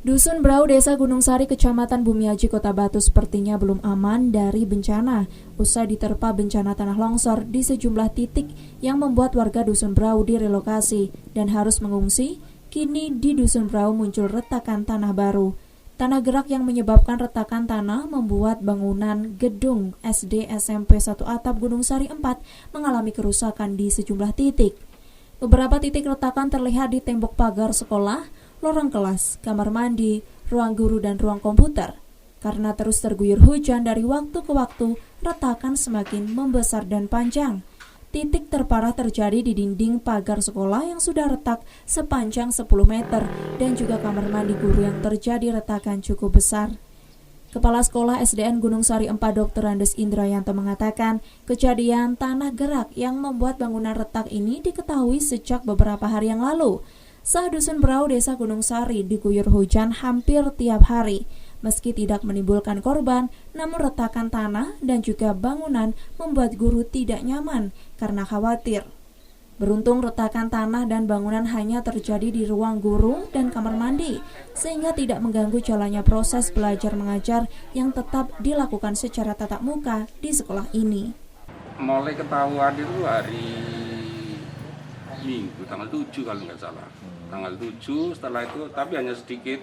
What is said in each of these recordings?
Dusun Brau, Desa Gunung Sari, Kecamatan Bumiaji, Kota Batu sepertinya belum aman dari bencana. Usai diterpa bencana tanah longsor di sejumlah titik yang membuat warga Dusun Brau direlokasi dan harus mengungsi, kini di Dusun Brau muncul retakan tanah baru. Tanah gerak yang menyebabkan retakan tanah membuat bangunan gedung SD SMP 1 atap Gunung Sari 4 mengalami kerusakan di sejumlah titik. Beberapa titik retakan terlihat di tembok pagar sekolah, lorong kelas, kamar mandi, ruang guru, dan ruang komputer. Karena terus terguyur hujan dari waktu ke waktu, retakan semakin membesar dan panjang. Titik terparah terjadi di dinding pagar sekolah yang sudah retak sepanjang 10 meter dan juga kamar mandi guru yang terjadi retakan cukup besar. Kepala Sekolah SDN Gunung Sari 4 Dr. Andes Indrayanto mengatakan, kejadian tanah gerak yang membuat bangunan retak ini diketahui sejak beberapa hari yang lalu. Saat Dusun Brau, Desa Gunung Sari diguyur hujan hampir tiap hari. Meski tidak menimbulkan korban, namun retakan tanah dan juga bangunan membuat guru tidak nyaman karena khawatir. Beruntung retakan tanah dan bangunan hanya terjadi di ruang guru dan kamar mandi, sehingga tidak mengganggu jalannya proses belajar mengajar yang tetap dilakukan secara tatap muka di sekolah ini. Mulai ketahuan itu hari Minggu, tanggal 7 kalau nggak salah. Tanggal 7, setelah itu, tapi hanya sedikit.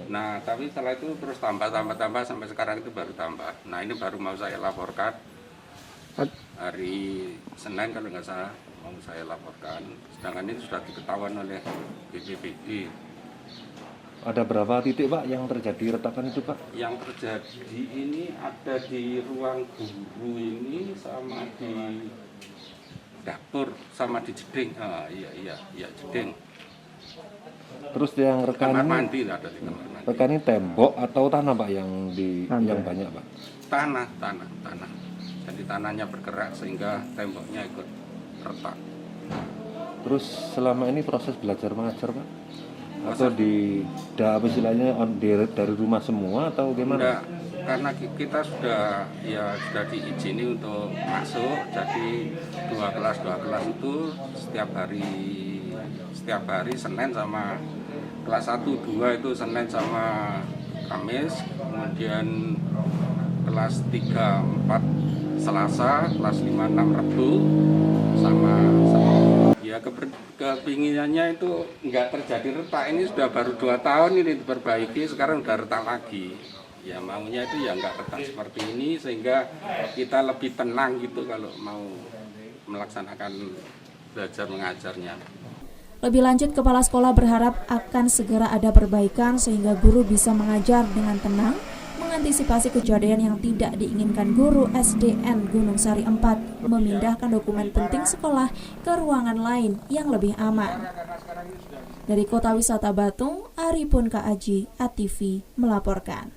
Nah, tapi setelah itu terus tambah, sampai sekarang itu baru tambah. Nah, ini baru mau saya laporkan. Hari Senin kalau nggak salah, mau saya laporkan. Sedangkan ini sudah diketahuan oleh BPBD. Ada berapa titik, Pak, yang terjadi retakan itu, Pak? Yang terjadi ini ada di ruang guru ini sama di dapur sama di jeding. Iya jeding. Terus yang rekan kamar mandi ada di kamar mandi. Rekan ini tembok atau tanah, Pak, yang banyak, Pak? Tanah. Jadi tanahnya bergerak sehingga temboknya ikut retak. Terus selama ini proses belajar mengajar, Pak? Atau dari rumah semua atau gimana? Enggak, karena kita sudah diizini untuk masuk, jadi dua kelas itu setiap hari Senin sama kelas 1, 2 itu Senin sama Kamis, kemudian kelas 3, 4 Selasa, kelas 5, 6 Rabu sama Senin. Ya kepinginannya itu nggak terjadi retak, ini sudah baru 2 tahun ini diperbaiki, sekarang udah retak lagi. Ya maunya itu ya nggak retak seperti ini sehingga kita lebih tenang gitu kalau mau melaksanakan belajar mengajarnya. Lebih lanjut, Kepala Sekolah berharap akan segera ada perbaikan sehingga guru bisa mengajar dengan tenang, mengantisipasi kejadian yang tidak diinginkan guru SDN Gunung Sari 4 memindahkan dokumen penting sekolah ke ruangan lain yang lebih aman. Dari Kota Wisata Batu, Arifun Kaaji, ATV melaporkan.